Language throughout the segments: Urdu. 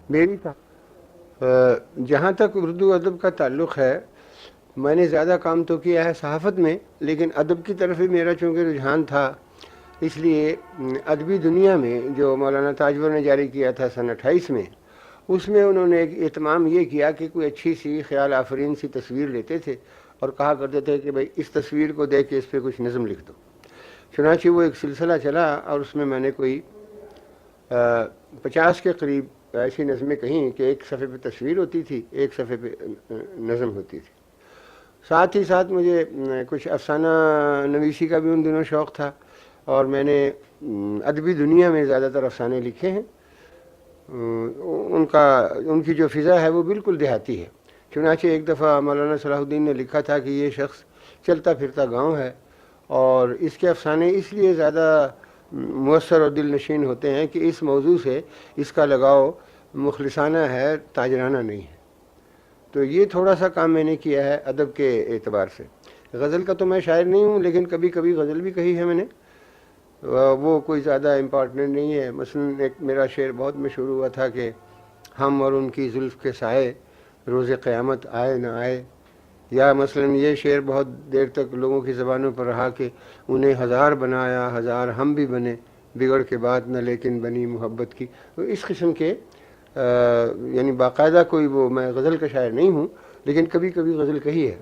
میری جہاں تک اردو ادب کا تعلق ہے، میں نے زیادہ کام تو کیا ہے صحافت میں، لیکن ادب کی طرف ہی میرا چونکہ رجحان تھا، اس لیے ادبی دنیا میں جو مولانا تاجور نے جاری کیا تھا سن 28 میں، اس میں انہوں نے ایک اہتمام یہ کیا کہ کوئی اچھی سی خیال آفرین سی تصویر لیتے تھے اور کہا کرتے تھے کہ بھائی اس تصویر کو دیکھ کے اس پہ کچھ نظم لکھ دو۔ چنانچہ وہ ایک سلسلہ چلا اور اس میں نے کوئی 50 کے قریب ایسی نظمیں کہیں کہ ایک صفحے پہ تصویر ہوتی تھی، ایک صفحے پہ نظم ہوتی تھی۔ ساتھ ہی ساتھ مجھے کچھ افسانہ نویسی کا بھی ان دنوں شوق تھا، اور میں نے ادبی دنیا میں زیادہ تر افسانے لکھے ہیں۔ ان کی جو فضا ہے وہ بالکل دیہاتی ہے۔ چنانچہ ایک دفعہ مولانا صلاح الدین نے لکھا تھا کہ یہ شخص چلتا پھرتا گاؤں ہے، اور اس کے افسانے اس لیے زیادہ مؤثر اور دل نشین ہوتے ہیں کہ اس موضوع سے اس کا لگاؤ مخلصانہ ہے، تاجرانہ نہیں ہے۔ تو یہ تھوڑا سا کام میں نے کیا ہے ادب کے اعتبار سے۔ غزل کا تو میں شاعر نہیں ہوں، لیکن کبھی کبھی غزل بھی کہی ہے میں نے، وہ کوئی زیادہ امپورٹنٹ نہیں ہے۔ مثلا ایک میرا شعر بہت مشہور ہوا تھا کہ ہم اور ان کی زلف کے سائے روز قیامت آئے نہ آئے، یا مثلا یہ شعر بہت دیر تک لوگوں کی زبانوں پر رہا کہ انہیں ہزار بنایا ہزار ہم بھی بنے، بگڑ کے بات نہ لیکن بنی محبت کی۔ تو اس قسم کے یعنی باقاعدہ کوئی وہ میں غزل کا شاعر نہیں ہوں، لیکن کبھی کبھی غزل کہی ہے۔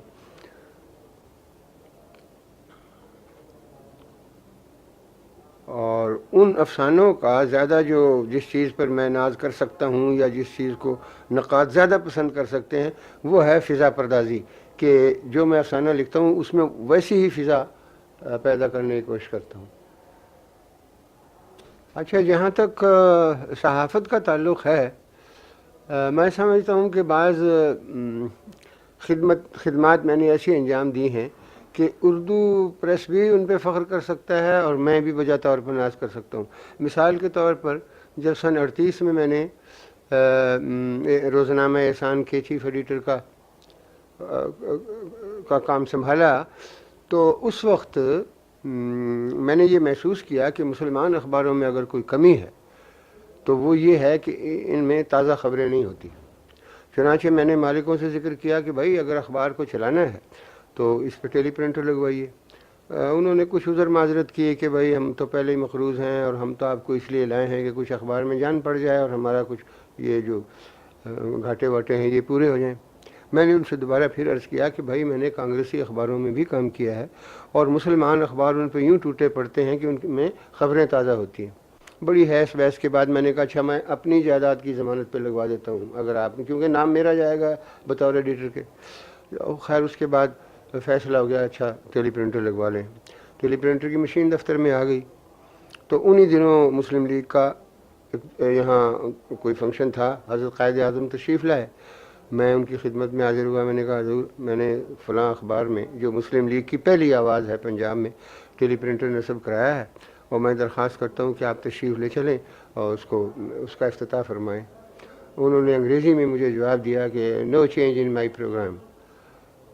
اور ان افسانوں کا زیادہ جس چیز پر میں ناز کر سکتا ہوں یا جس چیز کو نقاد زیادہ پسند کر سکتے ہیں وہ ہے فضا پردازی، کہ جو میں افسانہ لکھتا ہوں اس میں ویسی ہی فضا پیدا کرنے کی کوشش کرتا ہوں۔ اچھا، جہاں تک صحافت کا تعلق ہے، میں سمجھتا ہوں کہ بعض خدمات میں نے ایسی انجام دی ہیں کہ اردو پریس بھی ان پہ فخر کر سکتا ہے اور میں بھی بجا طور پر ناز کر سکتا ہوں۔ مثال کے طور پر جب سن 38 میں نے روزنامہ احسان کے چیف ایڈیٹر کا کام سنبھالا، تو اس وقت میں نے یہ محسوس کیا کہ مسلمان اخباروں میں اگر کوئی کمی ہے تو وہ یہ ہے کہ ان میں تازہ خبریں نہیں ہوتی۔ چنانچہ میں نے مالکوں سے ذکر کیا کہ بھائی اگر اخبار کو چلانا ہے تو اس پہ ٹیلی پرنٹر لگوائیے۔ انہوں نے کچھ عذر معذرت کیے کہ بھائی ہم تو پہلے ہی مقروض ہیں اور ہم تو آپ کو اس لیے لائے ہیں کہ کچھ اخبار میں جان پڑ جائے اور ہمارا کچھ یہ جو گھاٹے واٹے ہیں یہ پورے ہو جائیں۔ میں نے ان سے دوبارہ پھر عرض کیا کہ بھائی میں نے کانگریسی اخباروں میں بھی کام کیا ہے اور مسلمان اخبار ان پہ یوں ٹوٹے پڑتے ہیں کہ ان میں خبریں تازہ ہوتی ہیں۔ بڑی حیث بحث کے بعد میں نے کہا اچھا میں اپنی جائیداد کی ضمانت پہ لگوا دیتا ہوں اگر آپ، کیونکہ نام میرا جائے گا بطور ایڈیٹر کے۔ خیر اس کے بعد فیصلہ ہو گیا اچھا ٹیلی پرنٹر لگوا لیں۔ ٹیلی پرنٹر کی مشین دفتر میں آ گئی، تو انہی دنوں مسلم لیگ کا یہاں کوئی فنکشن تھا، حضرت قائد اعظم تشریف لائے۔ میں ان کی خدمت میں حاضر ہوا، میں نے کہا حضور میں نے فلاں اخبار میں جو مسلم لیگ کی پہلی آواز ہے پنجاب میں ٹیلی پرنٹر نصب کرایا ہے، اور میں درخواست کرتا ہوں کہ آپ تشریف لے چلیں اور اس کا افتتاح فرمائیں۔ انہوں نے انگریزی میں مجھے جواب دیا کہ نو چینج ان مائی پروگرام۔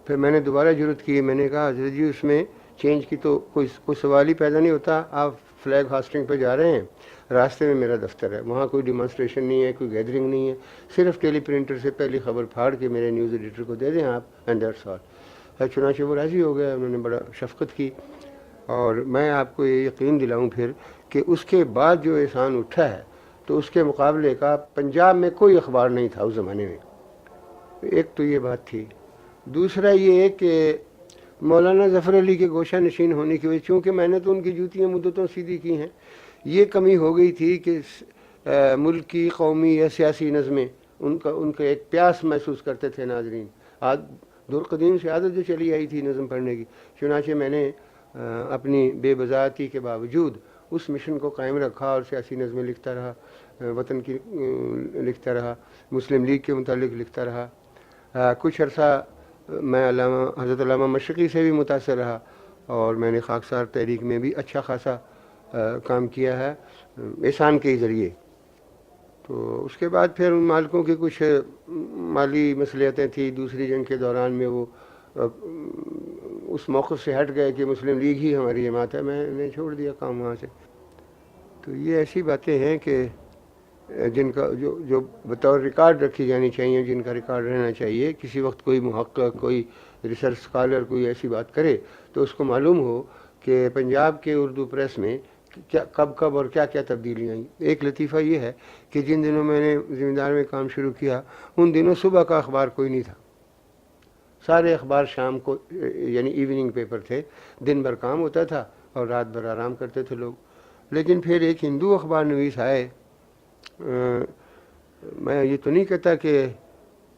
پھر میں نے دوبارہ جرت کی، میں نے کہا حضرت جی اس میں چینج کی تو کوئی سوال ہی پیدا نہیں ہوتا، آپ فلیگ ہاسٹنگ پہ جا رہے ہیں، راستے میں میرا دفتر ہے، وہاں کوئی ڈیمانسٹریشن نہیں ہے، کوئی گیدرنگ نہیں ہے، صرف ٹیلی پرنٹر سے پہلی خبر پھاڑ کے میرے نیوز ایڈیٹر کو دے دیں آپ، اینڈ دیٹس آل۔ چنانچہ وہ راضی ہو گیا، انہوں نے بڑا شفقت کی، اور میں آپ کو یہ یقین دلاؤں پھر کہ اس کے بعد جو احسان اٹھا ہے تو اس کے مقابلے کا پنجاب میں کوئی اخبار نہیں تھا اس زمانے میں۔ ایک تو یہ بات تھی۔ دوسرا یہ کہ مولانا ظفر علی کے گوشہ نشین ہونے کی وجہ، چونکہ میں نے تو ان کی جوتیاں مدتوں سیدھی کی ہیں، یہ کمی ہو گئی تھی کہ ملک کی قومی یا سیاسی نظمیں ان کا ایک پیاس محسوس کرتے تھے ناظرین۔ دور قدیم سے عادت جو چلی آئی تھی نظم پڑھنے کی، چنانچہ میں نے اپنی بے بذاتی کے باوجود اس مشن کو قائم رکھا اور سیاسی نظمیں لکھتا رہا، وطن کی لکھتا رہا، مسلم لیگ کے متعلق لکھتا رہا۔ کچھ عرصہ میں حضرت علامہ مشرقی سے بھی متاثر رہا، اور میں نے خاکسار تحریک میں بھی اچھا خاصا کام کیا ہے احسان کے ذریعے۔ تو اس کے بعد پھر ان مالکوں کی کچھ مالی مصلحتیں تھیں دوسری جنگ کے دوران میں، وہ اس موقف سے ہٹ گئے کہ مسلم لیگ ہی ہماری جماعت ہے، میں نے چھوڑ دیا کام وہاں سے۔ تو یہ ایسی باتیں ہیں کہ جن کا جو بطور ریکارڈ رکھی جانی چاہیے، جن کا ریکارڈ رہنا چاہیے. کسی وقت کوئی محقق، کوئی ریسرچ اسکالر کوئی ایسی بات کرے تو اس کو معلوم ہو کہ پنجاب کے اردو پریس میں کب اور کیا تبدیلیاں آئیں. ایک لطیفہ یہ ہے کہ جن دنوں میں نے ذمہ دار میں کام شروع کیا ان دنوں صبح کا اخبار کوئی نہیں تھا. سارے اخبار شام کو یعنی ایوننگ پیپر تھے. دن بھر کام ہوتا تھا اور رات بھر آرام کرتے تھے لوگ. لیکن پھر ایک ہندو اخبار نویس آئے. میں یہ تو نہیں کہتا کہ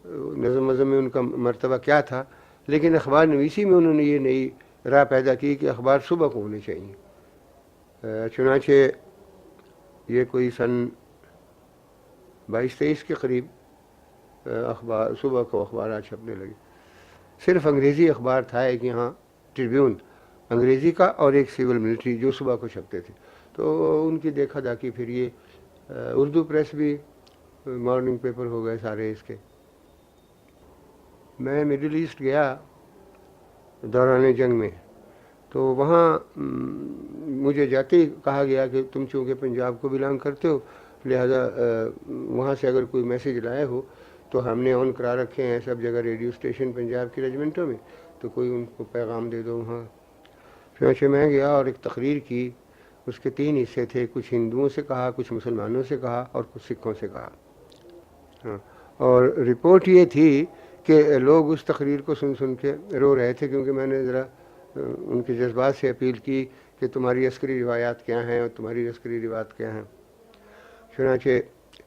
نظم میں ان کا مرتبہ کیا تھا، لیکن اخبار نویسی میں انہوں نے یہ نئی راہ پیدا کی کہ اخبار صبح کو ہونے چاہیے. چنانچہ یہ کوئی سن 22-23 کے قریب اخبار صبح کو اخبارات چھپنے لگے. صرف انگریزی اخبار تھا ایک یہاں ٹریبیون انگریزی کا اور ایک سول ملٹری جو صبح کو چھپتے تھے. تو ان کی دیکھا داکھی پھر یہ اردو پریس بھی مارننگ پیپر ہو گئے سارے اس کے. میں مڈل ایسٹ گیا دوران جنگ میں، تو وہاں مجھے جاتے ہی کہا گیا کہ تم چونکہ پنجاب کو بلانگ کرتے ہو لہذا وہاں سے اگر کوئی میسیج لائے ہو تو ہم نے آن کرا رکھے ہیں سب جگہ ریڈیو اسٹیشن پنجاب کی ریجمنٹوں میں، تو کوئی ان کو پیغام دے دو وہاں. چنانچہ میں گیا اور ایک تقریر کی. اس کے 3 حصے تھے. کچھ ہندوؤں سے کہا، کچھ مسلمانوں سے کہا اور کچھ سکھوں سے کہا. اور رپورٹ یہ تھی کہ لوگ اس تقریر کو سن کے رو رہے تھے، کیونکہ میں نے ذرا ان کے جذبات سے اپیل کی کہ تمہاری عسکری روایات کیا ہیں اور تمہاری عسکری روایات کیا ہیں. چنانچہ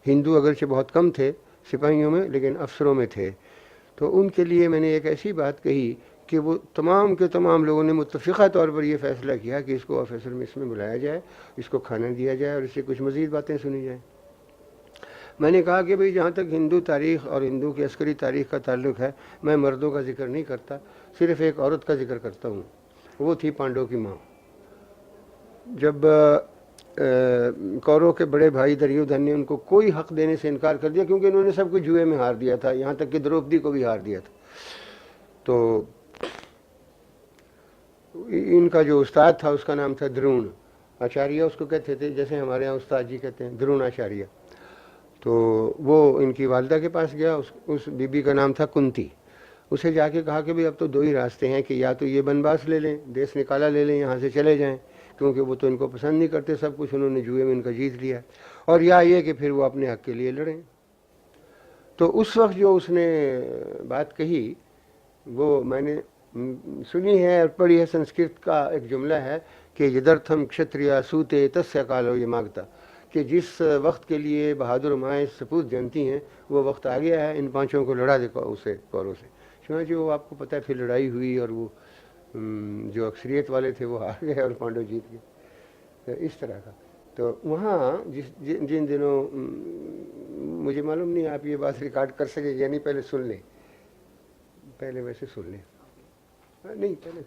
ہندو اگرچہ بہت کم تھے سپاہیوں میں لیکن افسروں میں تھے. تو ان کے لیے میں نے ایک ایسی بات کہی کہ وہ تمام کے تمام لوگوں نے متفقہ طور پر یہ فیصلہ کیا کہ اس کو آفیسر میں اس میں بلایا جائے، اس کو کھانا دیا جائے اور اس سے کچھ مزید باتیں سنی جائیں. میں نے کہا کہ بھئی جہاں تک ہندو تاریخ اور ہندو کی عسکری تاریخ کا تعلق ہے میں مردوں کا ذکر نہیں کرتا، صرف ایک عورت کا ذکر کرتا ہوں. وہ تھی پانڈو کی ماں. جب کوروں کے بڑے بھائی دریودھن نے ان کو کوئی حق دینے سے انکار کر دیا، کیونکہ انہوں نے سب کچھ جوئے میں ہار دیا تھا، یہاں تک کہ دروپدی کو بھی ہار دیا تھا. تو ان کا جو استاد تھا اس کا نام تھا درون آچاریہ، اس کو کہتے تھے جیسے ہمارے ہاں استاد جی کہتے ہیں درون آچاریہ. تو وہ ان کی والدہ کے پاس گیا. اس بی بی کا نام تھا کنتی. اسے جا کے کہا کہ بھئی اب تو 2 ہی راستے ہیں کہ یا تو یہ بنواس لے لیں، دیس نکالا لے لیں، یہاں سے چلے جائیں، کیونکہ وہ تو ان کو پسند نہیں کرتے، سب کچھ انہوں نے جوئے میں ان کا جیت لیا، اور یا یہ کہ پھر وہ اپنے حق کے لیے لڑیں. تو اس وقت جو اس نے بات کہی وہ میں نے سنی ہے اور پڑھی ہے. سنسکرت کا ایک جملہ ہے کہ یدرتھم کشتریہ سوتے تسیا کالو یہ ماگتا، کہ جس وقت کے لیے بہادر مائیں سپوت جانتی ہیں وہ وقت آ گیا ہے، ان 5 کو لڑا دے اسے کوروں سے. چنانچہ وہ آپ کو پتہ ہے پھر لڑائی ہوئی اور وہ جو اکثریت والے تھے وہ ہار گئے اور پانڈو جیت گئے. اس طرح کا. تو وہاں جن دنوں مجھے معلوم نہیں آپ یہ بات ریکارڈ کر سکے یعنی پہلے سن لیں، پہلے ویسے سن لیں، نہیں پہلے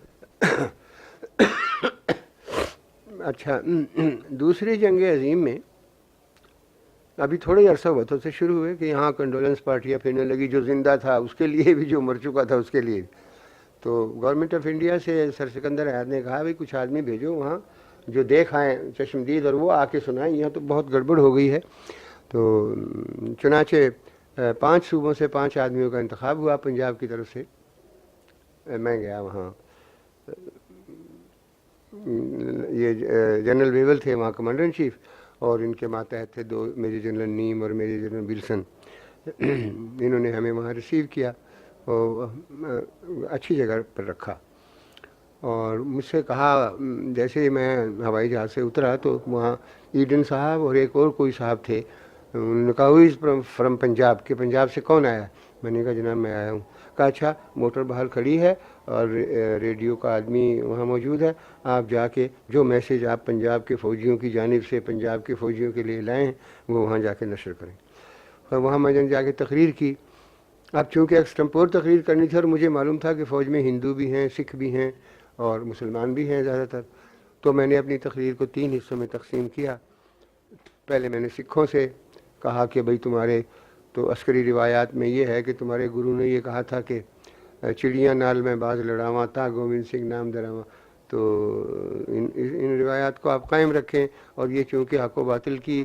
اچھا. دوسری جنگ عظیم میں ابھی تھوڑے عرصہ ہوا تو سے شروع ہوئے کہ یہاں کنڈولنس پارٹیاں پھرنے لگی، جو زندہ تھا اس کے لیے بھی، جو مر چکا تھا اس کے لیے بھی. تو گورنمنٹ آف انڈیا سے سر سکندر حیات نے کہا بھائی کچھ آدمی بھیجو وہاں جو دیکھ آئیں چشمدید اور وہ آ کے سنائیں، یہاں تو بہت گڑبڑ ہو گئی ہے. تو چنانچہ 5 صوبوں سے 5 آدمیوں کا انتخاب ہوا پنجاب کی طرف سے. میں گیا وہاں. یہ جنرل ویول تھے وہاں کمانڈر ان چیف، اور ان کے ماتحت تھے 2 میجر جنرل نیم اور میجر جنرل ویلسن. انہوں نے ہمیں وہاں ریسیو کیا اور اچھی جگہ پر رکھا، اور مجھ سے کہا جیسے ہی میں ہوائی جہاز سے اترا تو وہاں ایڈن صاحب اور ایک اور کوئی صاحب تھے. انہوں نے کہا ہوئی فرام پنجاب، کہ پنجاب سے کون آیا؟ میں نے کہا جناب میں آیا ہوں. کہا اچھا موٹر باہر کھڑی ہے اور ریڈیو کا آدمی وہاں موجود ہے، آپ جا کے جو میسیج آپ پنجاب کے فوجیوں کی جانب سے پنجاب کے فوجیوں کے لیے لائیں وہ وہاں جا کے نشر کریں. اور وہاں میں جا کے تقریر کی. اب چونکہ ایکسٹمپور تقریر کرنی تھی اور مجھے معلوم تھا کہ فوج میں ہندو بھی ہیں، سکھ بھی ہیں اور مسلمان بھی ہیں زیادہ تر، تو میں نے اپنی تقریر کو 3 حصوں میں تقسیم کیا. پہلے میں نے سکھوں سے کہا کہ بھئی تمہارے تو عسکری روایات میں یہ ہے کہ تمہارے گرو نے یہ کہا تھا کہ چڑیاں نال میں باز لڑاواں تا گوبند سنگھ نام دراواں، تو ان روایات کو آپ قائم رکھیں، اور یہ چونکہ حق و باطل کی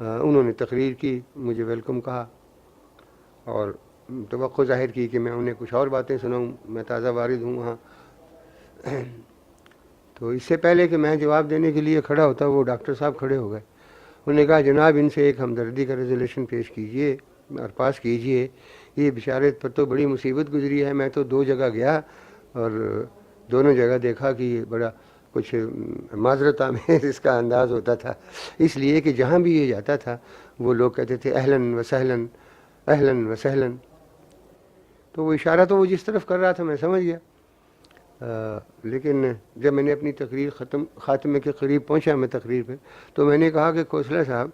انہوں نے تقریر کی, مجھے ویلکم کہا اور توقع ظاہر کی کہ میں انہیں کچھ اور باتیں سناؤں, میں تازہ وارد ہوں وہاں. تو اس سے پہلے کہ میں جواب دینے کے لیے کھڑا ہوتا وہ ڈاکٹر صاحب کھڑے ہو گئے. انہوں نے کہا جناب ان سے ایک ہمدردی کا ریزولیوشن پیش کیجئے اور پاس کیجئے, یہ بیچارے پر تو بڑی مصیبت گزری ہے, میں تو 2 جگہ گیا اور دونوں جگہ دیکھا کہ یہ بڑا کچھ معذرت آمیز اس کا انداز ہوتا تھا, اس لیے کہ جہاں بھی یہ جاتا تھا وہ لوگ کہتے تھے اہلاً و سہلاً اہلاً و سہلاً. تو وہ اشارہ تو وہ جس طرف کر رہا تھا میں سمجھ گیا. لیکن جب میں نے اپنی تقریر خاتمے کے قریب پہنچا میں تقریر پہ, تو میں نے کہا کہ کھوسلا صاحب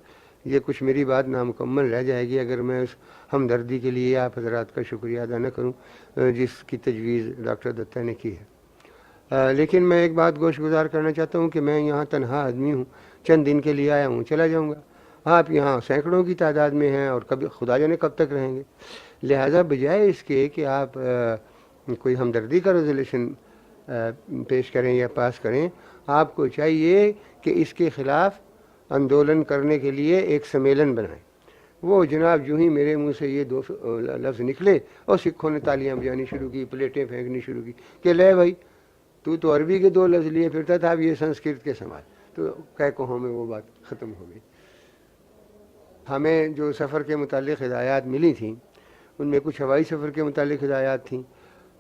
یہ کچھ میری بات نامکمل رہ جائے گی اگر میں اس ہمدردی کے لیے آپ حضرات کا شکریہ ادا نہ کروں جس کی تجویز ڈاکٹر دتہ نے کی ہے. لیکن میں ایک بات گوش گزار کرنا چاہتا ہوں کہ میں یہاں تنہا آدمی ہوں, چند دن کے لیے آیا ہوں, چلا جاؤں گا. آپ یہاں سینکڑوں کی تعداد میں ہیں اور کبھی خدا جانے کب تک رہیں گے. لہٰذا بجائے اس کے کہ آپ کوئی ہمدردی کا ریزولیوشن پیش کریں یا پاس کریں, آپ کو چاہیے کہ اس کے خلاف اندولن کرنے کے لیے ایک سمیلن بنائیں. وہ جناب جو ہی میرے منہ سے یہ 2 لفظ نکلے اور سکھوں نے تالیاں بجانی شروع کی, پلیٹیں پھینکنی شروع کی کہ لے بھائی تو عربی کے 2 لفظ لیے پھرتا تھا, اب یہ سنسکرت کے سنبھال. تو کہہ کہوں میں وہ بات ختم ہو گئی. ہمیں جو سفر کے متعلق ہدایات ملی تھیں ان میں کچھ ہوائی سفر کے متعلق ہدایات تھیں.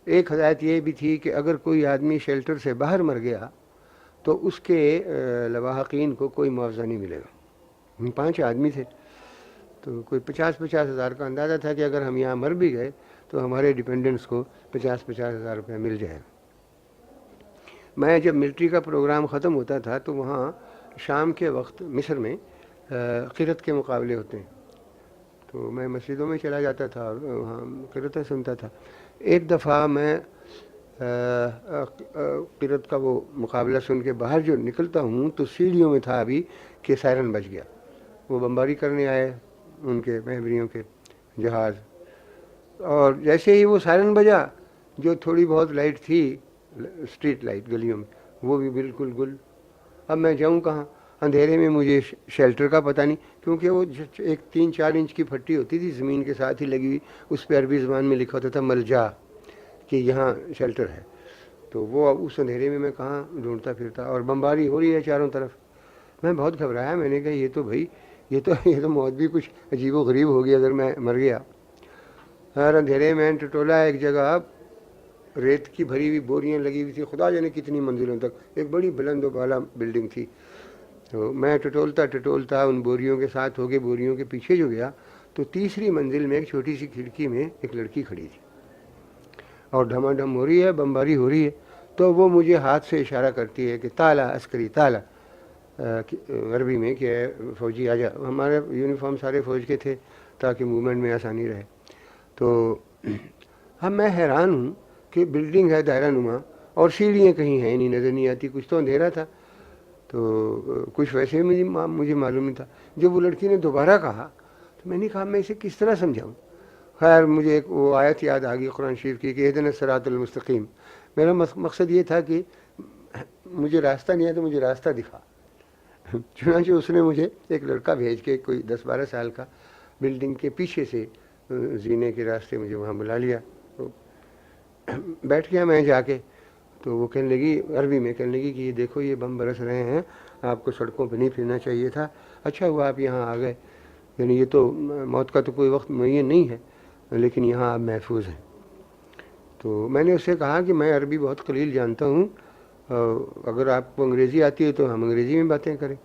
ایک ہدایت یہ بھی تھی کہ اگر کوئی آدمی شیلٹر سے باہر مر گیا تو اس کے لواحقین کو کوئی معاوضہ نہیں ملے گا. ہم 5 آدمی تھے تو کوئی 50 ہزار کا اندازہ تھا کہ اگر ہم یہاں مر بھی گئے تو ہمارے ڈیپینڈنٹس کو 50 ہزار روپے مل جائے گا. میں جب ملٹری کا پروگرام ختم ہوتا تھا تو وہاں شام کے وقت مصر میں قرأت کے مقابلے ہوتے ہیں, تو میں مسجدوں میں چلا جاتا تھا اور وہاں قرأتیں سنتا تھا. ایک دفعہ میں قرأت کا وہ مقابلہ سن کے باہر جو نکلتا ہوں تو سیڑھیوں میں تھا ابھی کہ سائرن بج گیا. وہ بمباری کرنے آئے ان کے مہبریوں کے جہاز, اور جیسے ہی وہ سائرن بجا جو تھوڑی بہت لائٹ تھی اسٹریٹ لائٹ گلیوں میں وہ بھی بالکل گل. اب میں جاؤں کہاں؟ اندھیرے میں مجھے شیلٹر کا پتہ نہیں, کیونکہ وہ ایک 3-4 انچ کی پھٹی ہوتی تھی زمین کے ساتھ ہی لگی ہوئی, اس پہ عربی زبان میں لکھا ہوتا تھا ملجا کہ یہاں شیلٹر ہے. تو وہ اس اندھیرے میں کہاں ڈھونڈتا پھرتا, اور بمباری ہو رہی ہے چاروں طرف. میں بہت گھبرایا, میں نے کہا یہ تو بھائی یہ تو موت بھی کچھ عجیب و غریب ہوگی اگر میں مر گیا. ہر اندھیرے میں ٹٹولا ایک جگہ ریت کی بھری ہوئی بوریاں لگی ہوئی تھی, خدا جانے کتنی منزلوں تک, ایک بڑی بلند و بالا بلڈنگ تھی. تو میں ٹٹولتا ان بوریوں کے ساتھ ہو کے بوریوں کے پیچھے جو گیا تو 3ری منزل میں ایک چھوٹی سی کھڑکی میں ایک لڑکی کھڑی تھی اور ڈھما ڈھم ہو رہی ہے, بمباری ہو رہی ہے. تو وہ مجھے ہاتھ سے اشارہ کرتی ہے کہ تالا عسکری تالا, عربی میں کہ فوجی آ جا. ہمارے یونیفارم سارے فوج کے تھے تاکہ موومنٹ میں آسانی رہے. تو اب میں حیران ہوں کہ بلڈنگ ہے دائرہ نما اور سیڑھیاں کہیں ہیں نہیں, نظر نہیں آتی, کچھ تو اندھیرا تھا. تو کچھ ویسے ہی مجھے معلوم نہیں تھا. جب وہ لڑکی نے دوبارہ کہا تو میں نے کہا میں اسے کس طرح سمجھاؤں. خیر مجھے ایک وہ آیت یاد آ گئی قرآن شریف کی کہ اہدنا الصراط المستقیم. میرا مقصد یہ تھا کہ مجھے راستہ نہیں ہے تو مجھے راستہ دکھا. چنانچہ اس نے مجھے ایک لڑکا بھیج کے, کوئی 10-12 سال کا, بلڈنگ کے پیچھے سے زینے کے راستے مجھے وہاں بلا لیا. تو بیٹھ گیا میں جا کے. تو وہ کہنے لگی عربی میں, کہنے لگی کہ یہ دیکھو یہ بم برس رہے ہیں, آپ کو سڑکوں پہ نہیں پھرنا چاہیے تھا, اچھا ہوا آپ یہاں آ گئے. یعنی یہ تو موت کا تو کوئی وقت معین نہیں ہے لیکن یہاں آپ محفوظ ہیں. تو میں نے اس سے کہا کہ میں عربی بہت قلیل جانتا ہوں, اگر آپ کو انگریزی آتی ہے تو ہم انگریزی میں باتیں کریں.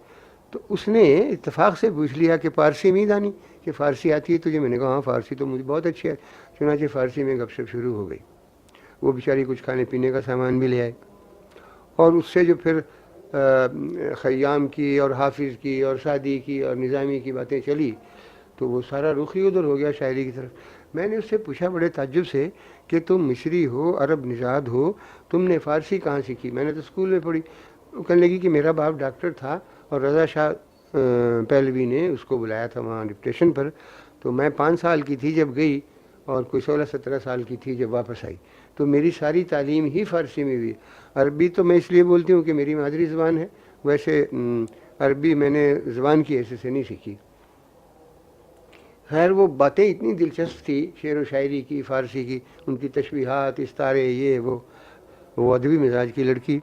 تو اس نے اتفاق سے پوچھ لیا کہ فارسی میں دانی کہ فارسی آتی ہے تجھے. میں نے کہا ہاں فارسی تو مجھے بہت اچھی ہے. چنانچہ فارسی میں گپ شپ شروع ہو گئی. وہ بیچاری کچھ کھانے پینے کا سامان بھی لے آئے, اور اس سے جو پھر خیام کی اور حافظ کی اور سعدی کی اور نظامی کی باتیں چلی تو وہ سارا رخ ہی ادھر ہو گیا شاعری کی طرف. میں نے اس سے پوچھا بڑے تعجب سے کہ تم مصری ہو, عرب نژاد ہو, تم نے فارسی کہاں سیکھی؟ میں نے تو اسکول میں پڑھی. وہ کہنے لگی کہ میرا باپ ڈاکٹر تھا اور رضا شاہ پہلوی نے اس کو بلایا تھا وہاں ڈپٹیشن پر. تو میں 5 سال کی تھی جب گئی اور کوئی 16-17 سال کی تھی جب واپس آئی. تو میری ساری تعلیم ہی فارسی میں ہوئی. عربی تو میں اس لیے بولتی ہوں کہ میری مادری زبان ہے, ویسے عربی میں نے زبان کی حیثیت سے نہیں سیکھی. خیر وہ باتیں اتنی دلچسپ تھی شعر و شاعری کی، فارسی کی، ان کی تشبیہات، استارے، یہ وہ ادبی مزاج کی لڑکی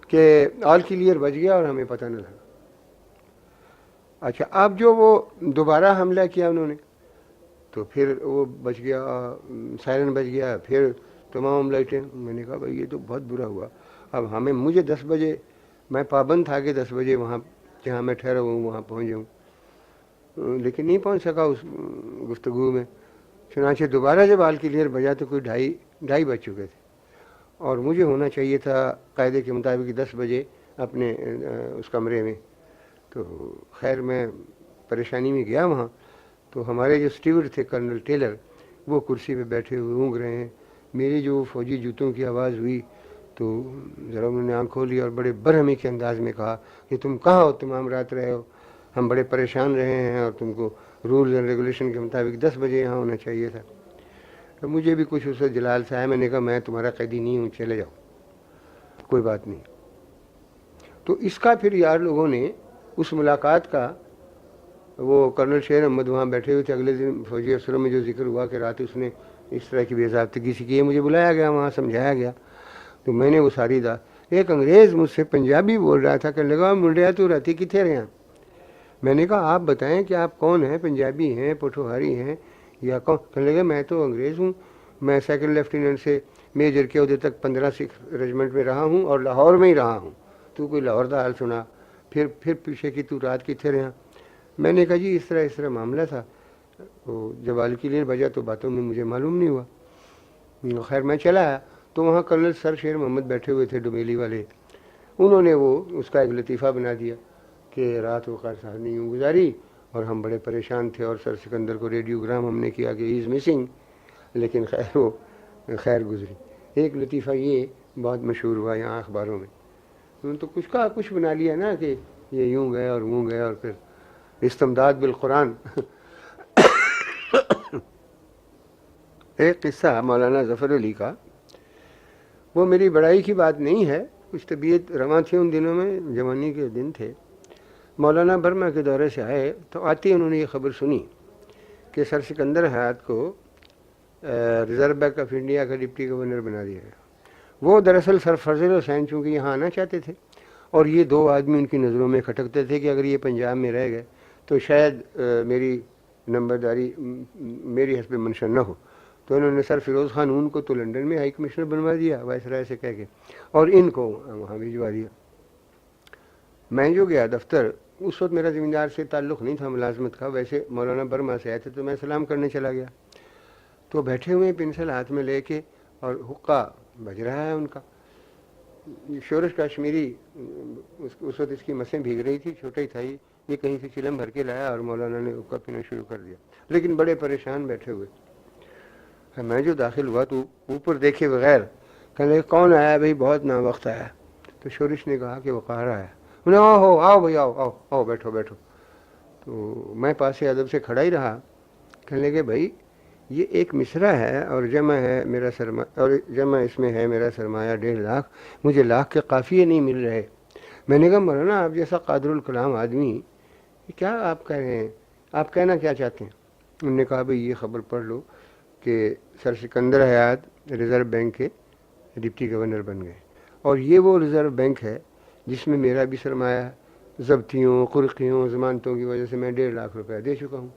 کہ آل کلیئر بچ گیا اور ہمیں پتہ نہ لگا۔ اچھا اب جو وہ دوبارہ حملہ کیا انہوں نے تو پھر وہ بچ گیا، سائرن بچ گیا، پھر تمام لائٹیں۔ میں نے کہا بھائی یہ تو بہت برا ہوا، اب مجھے 10 بجے، میں پابند تھا کہ 10 بجے وہاں جہاں میں ٹھہرا ہوں وہاں پہنچ جاؤں، لیکن نہیں پہنچ سکا اس گفتگو میں۔ چنانچہ دوبارہ جب آل کلیئر بجا تو کوئی ڈھائی بج چکے تھے، اور مجھے ہونا چاہیے تھا قاعدے کے مطابق 10 بجے اپنے اس کمرے میں۔ تو خیر میں پریشانی میں گیا وہاں، تو ہمارے جو اسٹیورڈ تھے کرنل ٹیلر، وہ کرسی پہ بیٹھے ہوئے اونگ رہے ہیں۔ میری جو فوجی جوتوں کی آواز ہوئی تو ذرا انہوں نے آنکھ کھولی اور بڑے برہمی کے انداز میں کہا کہ تم کہاں ہو، تمام رات رہے ہو، ہم بڑے پریشان رہے ہیں اور تم کو رولز اینڈ ریگولیشن کے مطابق 10 بجے یہاں ہونا چاہیے تھا۔ تو مجھے بھی کچھ اس سے جلال سے آیا، میں نے کہا میں تمہارا قیدی نہیں ہوں، چلے جاؤ، کوئی بات نہیں۔ تو اس کا پھر یار لوگوں نے اس ملاقات کا، وہ کرنل شیر احمد وہاں بیٹھے ہوئے تھے، اگلے دن فوجی افسروں میں جو ذکر ہوا کہ رات اس نے اس طرح کی بے ضابطگی سے کی، مجھے بلایا گیا وہاں، سمجھایا گیا، تو میں نے وہ ساری ایک انگریز مجھ سے پنجابی بول رہا تھا، کہنے لگا منڈیا تو راتی کتنے رہے ہیں؟ میں نے کہا آپ بتائیں کہ آپ کون ہیں، پنجابی ہیں، پٹھوہاری ہیں یا کون؟ کہنے لگا میں تو انگریز ہوں، میں سیکنڈ لیفٹیننٹ سے میجر کے عہدے تک 15 سکھ ریجمنٹ میں رہا ہوں اور لاہور میں ہی رہا ہوں، تو کوئی لاہور دا حال سنا، پھر پیچھے کی تو رات کتنے رہے ہیں؟ میں نے کہا جی اس طرح معاملہ تھا۔ جب آل کلیئر بجا تو باتوں میں مجھے معلوم نہیں ہوا۔ خیر میں چلا آیا تو وہاں کرنل سر شیر محمد بیٹھے ہوئے تھے، ڈومیلی والے، انہوں نے وہ اس کا ایک لطیفہ بنا دیا کہ رات وقار صاحب نے یوں گزاری اور ہم بڑے پریشان تھے، اور سر سکندر کو ریڈیوگرام ہم نے کیا کہ ہی از مسنگ، لیکن خیر وہ خیر گزری۔ ایک لطیفہ یہ بہت مشہور ہوا یہاں اخباروں میں، انہوں نے تو کچھ کا کچھ بنا لیا نا کہ یہ یوں گئے اور وہ گئے، اور پھر استمداد بالقرآن۔ ایک قصہ مولانا ظفر علی کا، وہ میری بڑائی کی بات نہیں ہے، کچھ طبیعت رواں تھی ان دنوں میں، جوانی کے دن تھے۔ مولانا برما کے دورے سے آئے تو آتے انہوں نے یہ خبر سنی کہ سر سکندر حیات کو ریزرو بینک آف انڈیا کا ڈپٹی گورنر بنا دیا گیا۔ وہ دراصل سر فضل حسین چونکہ یہاں آنا چاہتے تھے، اور یہ 2 آدمی ان کی نظروں میں کھٹکتے تھے کہ اگر یہ پنجاب میں رہ گئے تو شاید میری نمبرداری میری حسب منشن نہ ہو، تو انہوں نے سر فیروز خان ان کو تو لنڈن میں ہائی کمشنر بنوا دیا وائسرائے سے کہہ کے، اور ان کو وہاں بھجوا دیا۔ میں جو گیا دفتر، اس وقت میرا زمیندار سے تعلق نہیں تھا ملازمت کا، ویسے مولانا برما سے آئے تھے تو میں سلام کرنے چلا گیا، تو بیٹھے ہوئے پنسل ہاتھ میں لے کے اور حقہ بج رہا ہے ان کا، شورش کشمیری، اس وقت اس کی مسیں بھیگ رہی تھی، چھوٹا ہی تھا یہ کہیں سے چلم بھر کے لایا اور مولانا نے حقہ پینا شروع کر دیا، لیکن بڑے پریشان بیٹھے ہوئے۔ میں جو داخل ہوا تو اوپر دیکھے بغیر کہنے لگے کون آیا بھائی، بہت نا وقت آیا۔ تو شورش نے کہا کہ وقار آیا۔ انہیں آؤ بھائی آؤ بیٹھو۔ تو میں پاس ادب سے کھڑا ہی رہا۔ کہنے لگے بھائی یہ ایک مصرع ہے اور جمع ہے میرا سرمایہ، اور جمع اس میں ہے میرا سرمایہ 1.5 لاکھ، مجھے لاکھ کے قافیے نہیں مل رہے۔ میں نے کہا مولانا آپ جیسا قادر الکلام آدمی کیا آپ کہہ رہے ہیں، آپ کہنا کیا چاہتے ہیں؟ انہوں نے کہا بھائی یہ خبر پڑھ لو کہ سر سکندر حیات ریزرو بینک کے ڈپٹی گورنر بن گئے، اور یہ وہ ریزرو بینک ہے جس میں میرا بھی سرمایہ ہے، ضبطیوں، قرقیوں، ضمانتوں کی وجہ سے میں 1.5 لاکھ روپے دے چکا ہوں،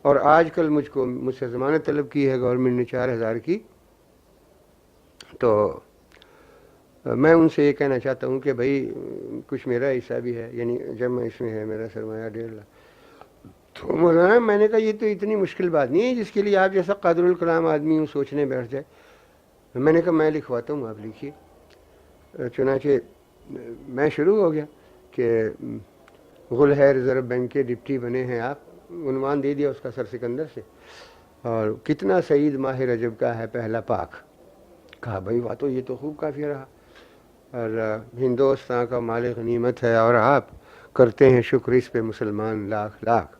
اور آج کل مجھ سے ضمانت طلب کی ہے گورنمنٹ نے 4,000 کی۔ تو میں ان سے یہ کہنا چاہتا ہوں کہ بھائی کچھ میرا حصہ بھی ہے، یعنی جب اس میں ہے میرا سرمایہ 1.5 لاکھ۔ تو مولانا میں نے کہا یہ تو اتنی مشکل بات نہیں ہے جس کے لیے آپ جیسا قادر الکلام آدمی سوچنے بیٹھ جائے۔ میں نے کہا میں لکھواتا ہوں، آپ لکھیے۔ چنانچہ میں شروع ہو گیا کہ غل ہے ریزرو بینک کے ڈپٹی بنے ہیں آپ، عنوان دے دیا اس کا سر سکندر سے، اور کتنا سعید ماہ رجب کا ہے پہلا پاک۔ کہا بھائی واہ، تو یہ تو خوب کافی رہا، اور ہندوستان کا مال غنیمت ہے اور آپ کرتے ہیں شکر اس پہ مسلمان لاکھ لاکھ،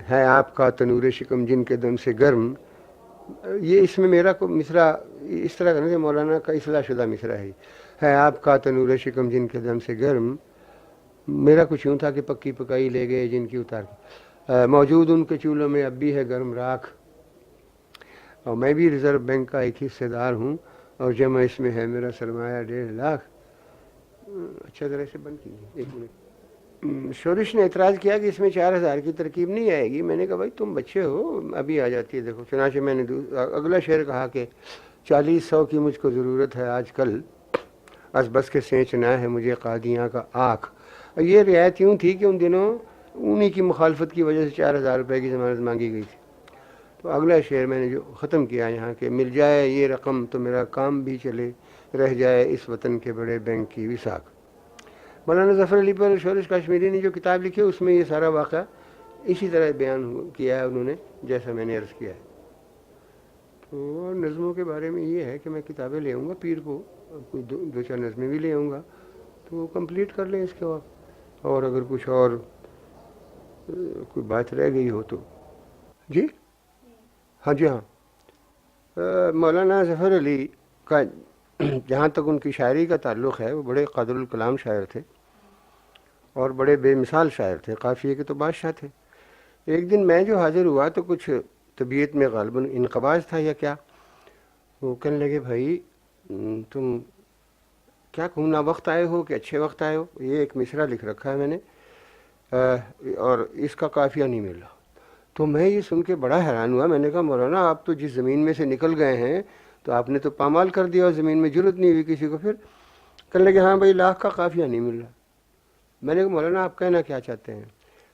ہے آپ کا تنور شکم جن کے دم سے گرم۔ یہ اس میں میرا کو مصرع اس طرح کرنے سے مولانا کا اصلاح شدہ مصرع ہے آپ کا تنور شکم جن کے دم سے گرم، میرا کچھ یوں تھا کہ پکی پکائی لے گئے جن کی اتار کے۔ موجود ان کے چولہوں میں اب بھی ہے گرم راکھ، اور میں بھی ریزرو بینک کا ایک حصے دار ہوں، اور جمع اس میں ہے میرا سرمایہ 1.5 لاکھ۔ اچھا ذرا سے بند کیجیے، ایک منٹ۔ شورش نے اعتراض کیا کہ اس میں 4,000 کی ترکیب نہیں آئے گی۔ میں نے کہا بھائی تم بچے ہو، ابھی آ جاتی ہے دیکھو۔ چنانچہ میں نے اگلا شعر کہا کہ 40-100 کی مجھ کو ضرورت ہے آج کل، از بس کے سینچنا ہے مجھے قادیاں کا آنکھ۔ یہ رعایت یوں تھی کہ ان دنوں انہی کی مخالفت کی وجہ سے 4,000 روپے کی ضمانت مانگی گئی تھی۔ تو اگلا شعر میں نے جو ختم کیا یہاں کہ مل جائے یہ رقم تو میرا کام بھی چلے، رہ جائے اس وطن کے بڑے بینک کی وثاق۔ مولانا ظفر علی پر شورش کشمیری نے جو کتاب لکھی ہے اس میں یہ سارا واقعہ اسی طرح بیان کیا ہے انہوں نے جیسا میں نے عرض کیا ہے۔ تو نظموں کے بارے میں یہ ہے کہ میں کتابیں لے آؤں گا پیر کو، کوئی دو چار نظمیں بھی لے آؤں گا تو وہ کمپلیٹ کر لیں اس کے بعد، اور اگر کچھ اور کوئی بات رہ گئی ہو تو جی ہاں جی ہاں۔ مولانا ظفر علی کا جہاں تک ان کی شاعری کا تعلق ہے وہ بڑے قادر الکلام شاعر تھے اور بڑے بے مثال شاعر تھے، قافیے کے تو بادشاہ تھے۔ ایک دن میں جو حاضر ہوا تو کچھ طبیعت میں غالباً انقباض تھا یا کیا، وہ کہنے لگے بھائی تم کیا گھومنا وقت آئے ہو کہ اچھے وقت آئے ہو، یہ ایک مصرع لکھ رکھا ہے میں نے اور اس کا قافیہ نہیں مل رہا۔ تو میں یہ سن کے بڑا حیران ہوا۔ میں نے کہا مولانا آپ تو جس زمین میں سے نکل گئے ہیں تو آپ نے تو پامال کر دیا اور زمین میں جرت نہیں ہوئی کسی کو۔ پھر کہنے لگے ہاں بھائی لاکھ کا قافیہ نہیں مل رہا۔ میں نے کہا مولانا آپ کہنا کیا چاہتے ہیں؟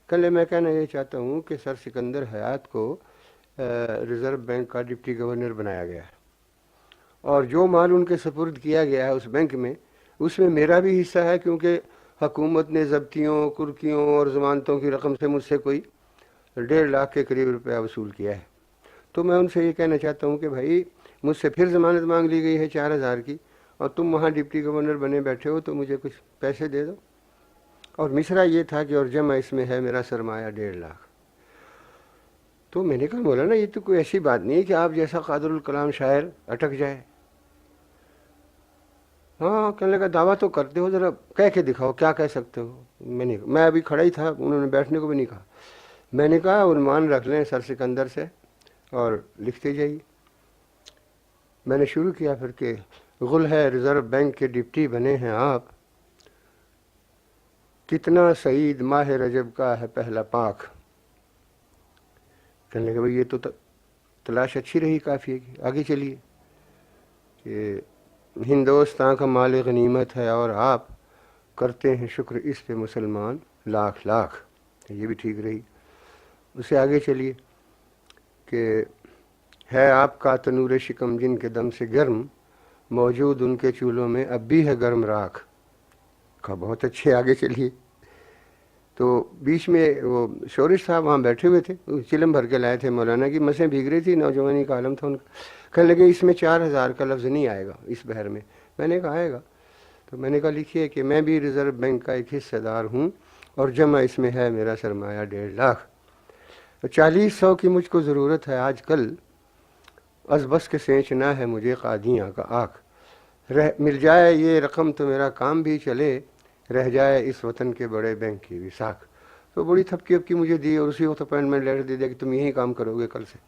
کہنے لگے میں کہنا یہ چاہتا ہوں کہ سر سکندر حیات کو ریزرو بینک کا ڈپٹی گورنر بنایا گیا ہے، اور جو مال ان کے سپرد کیا گیا ہے اس بینک میں، اس میں میرا بھی حصہ ہے، کیونکہ حکومت نے ضبطیوں، کرکیوں اور ضمانتوں کی رقم سے مجھ سے کوئی 1.5 لاکھ کے قریب روپیہ وصول کیا ہے۔ تو میں ان سے یہ کہنا چاہتا ہوں کہ بھائی مجھ سے پھر ضمانت مانگ لی گئی ہے 4,000 کی، اور تم وہاں ڈپٹی گورنر بنے بیٹھے ہو تو مجھے کچھ پیسے دے دو۔ اور مصرع یہ تھا کہ اور جمع اس میں ہے میرا سرمایہ 1.5 لاکھ۔ تو میں نے کہا مولانا یہ تو کوئی ایسی بات نہیں ہے کہ آپ جیسا قادر الکلام شاعر اٹک جائے۔ ہاں کہنے لگا دعویٰ تو کرتے ہو، ذرا کہہ کے دکھاؤ کیا کہہ سکتے ہو۔ میں ابھی کھڑا ہی تھا، انہوں نے بیٹھنے کو بھی نہیں کہا۔ میں نے کہا عنوان رکھ لیں سر سکندر سے اور لکھتے جائیے۔ میں نے شروع کیا پھر کہ غل ہے ریزرو بینک کے ڈپٹی بنے ہیں آپ، کتنا سعید ماہ رجب کا ہے پہلا پاک۔ کہنے لگے بھائی یہ تو تلاش اچھی رہی قافیے کی، آگے چلیے کہ ہندوستان کا مال غنیمت ہے اور آپ کرتے ہیں شکر اس پہ مسلمان لاکھ لاکھ، یہ بھی ٹھیک رہی۔ اس سے آگے چلیے کہ ہے آپ کا تنور شکم جن کے دم سے گرم، موجود ان کے چولہوں میں اب بھی ہے گرم راکھ کا۔ بہت اچھے، آگے چلیے۔ تو بیچ میں وہ شورش صاحب وہاں بیٹھے ہوئے تھے، چلم بھر کے لائے تھے مولانا کی، مسیں بھیگ رہی تھی، نوجوانی کا عالم تھا ان کا۔ کہنے لگے اس میں 4,000 کا لفظ نہیں آئے گا اس بحر میں۔ میں نے کہا آئے گا۔ تو میں نے کہا لکھیے کہ میں بھی ریزرو بینک کا ایک حصہ دار ہوں اور جمع اس میں ہے میرا سرمایہ 1.5 لاکھ۔ 40-100 کی مجھ کو ضرورت ہے آج کل، از بس کے سینچنا ہے مجھے قادیاں کا آنکھ۔ مل جائے یہ رقم تو میرا کام بھی چلے، رہ جائے اس وطن کے بڑے بینک کی وثاق۔ تو بڑی تھپکی مجھے دی اور اسی وقت اپائنٹمنٹ لیٹر دے دیا کہ تم یہی کام کرو گے کل سے۔